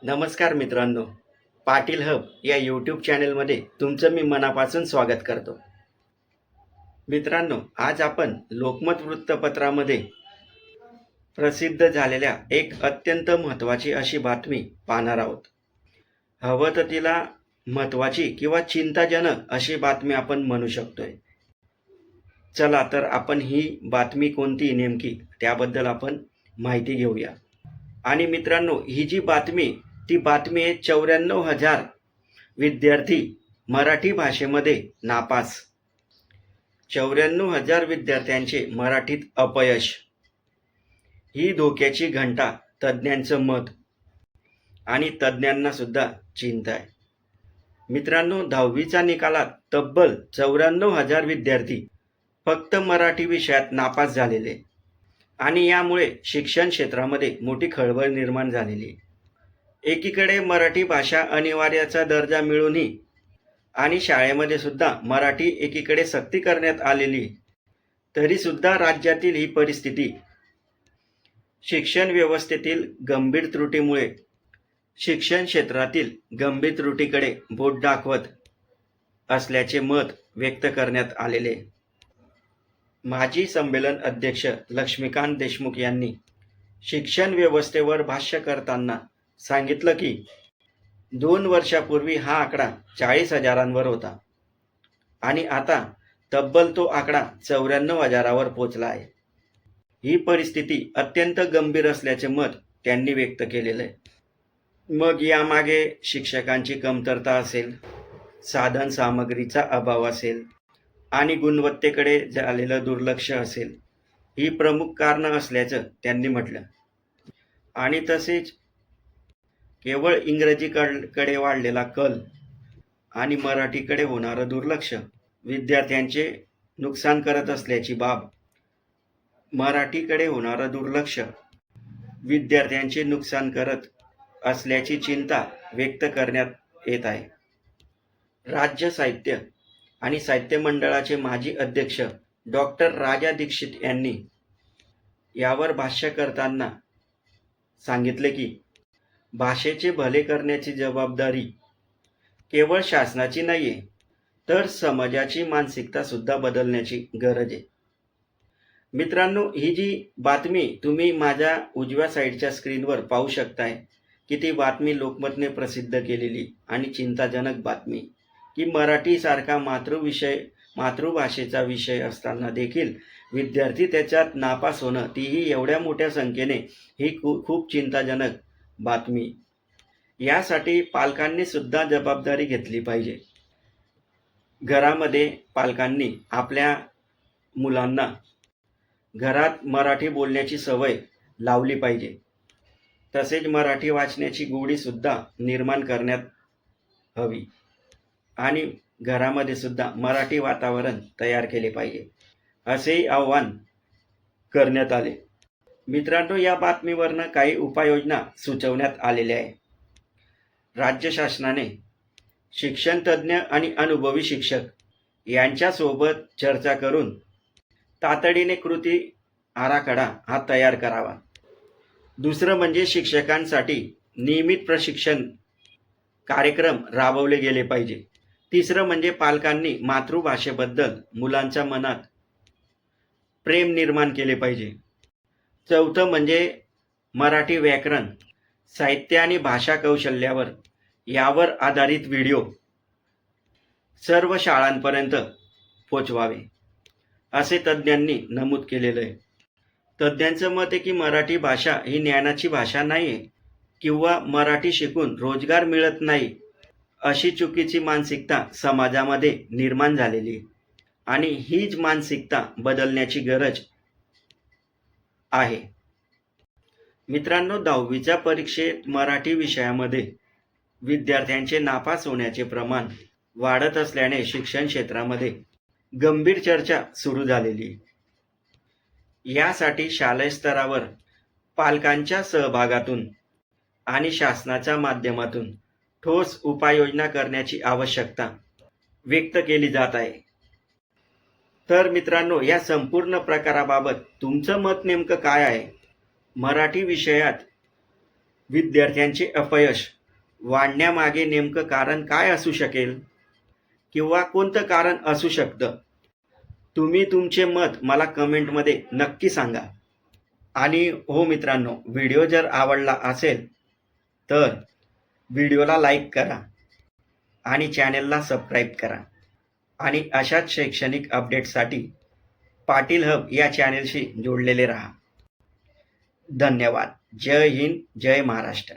नमस्कार मित्रांनो, पाटील हब या यूट्यूब चॅनलमध्ये तुमचं मी मनापासून स्वागत करतो. मित्रांनो, आज आपण लोकमत वृत्तपत्रामध्ये प्रसिद्ध झालेल्या एक अत्यंत महत्त्वाची अशी बातमी पाहणार आहोत. हवं तर तिला महत्त्वाची किंवा चिंताजनक अशी बातमी आपण म्हणू शकतोय. चला तर आपण ही बातमी कोणती नेमकी त्याबद्दल आपण माहिती घेऊया. आणि मित्रांनो, ही जी ती बातमी आहे 94,000 विद्यार्थी मराठी भाषेमध्ये नापास. 94,000 विद्यार्थ्यांचे मराठीत अपयश. ही धोक्याची घंटा तज्ज्ञांचं मत आणि तज्ज्ञांना सुद्धा चिंता आहे. मित्रांनो, 10वीच्या निकालात तब्बल 94,000 विद्यार्थी फक्त मराठी विषयात नापास झालेले आणि यामुळे शिक्षण क्षेत्रामध्ये मोठी खळबळ निर्माण झालेली. एकीकडे मराठी भाषा अनिवार्याचा दर्जा मिळूनही आणि शाळेमध्ये सुद्धा मराठी एकीकडे सक्ती करण्यात आलेली, तरी सुद्धा राज्यातील ही परिस्थिती शिक्षण व्यवस्थेतील गंभीर त्रुटीमुळे शिक्षण क्षेत्रातील गंभीर त्रुटीकडे बोट दाखवत असल्याचे मत व्यक्त करण्यात आलेले. माजी संमेलन अध्यक्ष लक्ष्मीकांत देशमुख यांनी शिक्षण व्यवस्थेवर भाष्य करताना सांगितलं की 2 वर्षापूर्वी हा आकडा 40,000वर होता आणि आता तब्बल तो आकडा 94,000वर पोहोचला आहे. ही परिस्थिती अत्यंत गंभीर असल्याचे मत त्यांनी व्यक्त केलेलं आहे. मग यामागे शिक्षकांची कमतरता असेल, साधन सामग्रीचा अभाव असेल आणि गुणवत्तेकडे झालेलं दुर्लक्ष असेल, ही प्रमुख कारणं असल्याचं त्यांनी म्हटलं. आणि तसेच केवळ इंग्रजीकडे वाढलेला कल आणि मराठीकडे होणारं दुर्लक्ष विद्यार्थ्यांचे नुकसान करत असल्याची बाब. मराठीकडे होणारं दुर्लक्ष विद्यार्थ्यांचे नुकसान करत असल्याची चिंता व्यक्त करण्यात येत आहे. राज्य साहित्य आणि साहित्य मंडळाचे माजी अध्यक्ष डॉक्टर राजा दीक्षित यांनी यावर भाष्य करताना सांगितले की भाषेचे भले करण्याची जबाबदारी केवळ शासनाची नाही आहे, तर समाजाची मानसिकता सुद्धा बदलण्याची गरज आहे. मित्रांनो, ही जी बातमी तुम्ही माझ्या उजव्या साईडच्या स्क्रीनवर पाहू शकताय की ती बातमी लोकमतने प्रसिद्ध केलेली आणि चिंताजनक बातमी की मराठीसारखा मातृभाषेचा विषय असताना देखील विद्यार्थी त्याच्यात नापास होणं, तीही एवढ्या मोठ्या संख्येने, ही खूप चिंताजनक बातमी. यासाठी पालकांनी सुद्धा जबाबदारी घेतली पाहिजे. घरामध्ये पालकांनी आपल्या मुलांना घरात मराठी बोलण्याची सवय लावली पाहिजे. तसेच मराठी वाचण्याची गोडी सुद्धा निर्माण करण्यात हवी आणि घरामध्ये सुद्धा मराठी वातावरण तयार केले पाहिजे, असेही आवाहन करण्यात आले. मित्रांनो, या बातमीवरनं काही उपाययोजना सुचवण्यात आलेल्या आहे. राज्य शासनाने शिक्षण तज्ज्ञ आणि अनुभवी शिक्षक यांच्यासोबत चर्चा करून तातडीने कृती आराखडा हा तयार करावा. दुसरं म्हणजे शिक्षकांसाठी नियमित प्रशिक्षण कार्यक्रम राबवले गेले पाहिजे. तिसरं म्हणजे पालकांनी मातृभाषेबद्दल मुलांच्या मनात प्रेम निर्माण केले पाहिजे. चौथं म्हणजे मराठी व्याकरण, साहित्य आणि भाषा कौशल्यावर यावर आधारित व्हिडिओ सर्व शाळांपर्यंत पोचवावे, असे तज्ज्ञांनी नमूद केलेलं आहे. तज्ज्ञांचं मत आहे की मराठी भाषा ही ज्ञानाची भाषा नाही आहे किंवा मराठी शिकून रोजगार मिळत नाही, अशी चुकीची मानसिकता समाजामध्ये निर्माण झालेली आहे आणि हीच मानसिकता बदलण्याची गरज आहे. मित्रांनो, 10वीच्या परीक्षेत मराठी विषयामध्ये विद्यार्थ्यांचे नापास होण्याचे प्रमाण वाढत असल्याने शिक्षण क्षेत्रामध्ये गंभीर चर्चा सुरू झालेली. यासाठी शालेय स्तरावर पालकांच्या सहभागातून आणि शासनाच्या माध्यमातून ठोस उपाययोजना करण्याची आवश्यकता व्यक्त केली जात आहे. तर मित्रांनो, या संपूर्ण प्रकाराबाबत तुमचं मत नेमकं काय आहे? मराठी विषयात विद्यार्थ्यांचे अपयश वाढण्यामागे नेमकं कारण काय असू शकेल किंवा कोणतं कारण असू शकतं? तुम्ही तुमचे मत मला कमेंटमध्ये नक्की सांगा. आणि हो मित्रांनो, व्हिडिओ जर आवडला असेल तर व्हिडिओला लाईक करा आणि चॅनेलला सबस्क्राईब करा. आणि अशाच शैक्षणिक अपडेट्ससाठी पाटील हब या चॅनेलशी जोडलेले राहा. धन्यवाद. जय हिंद, जय महाराष्ट्र.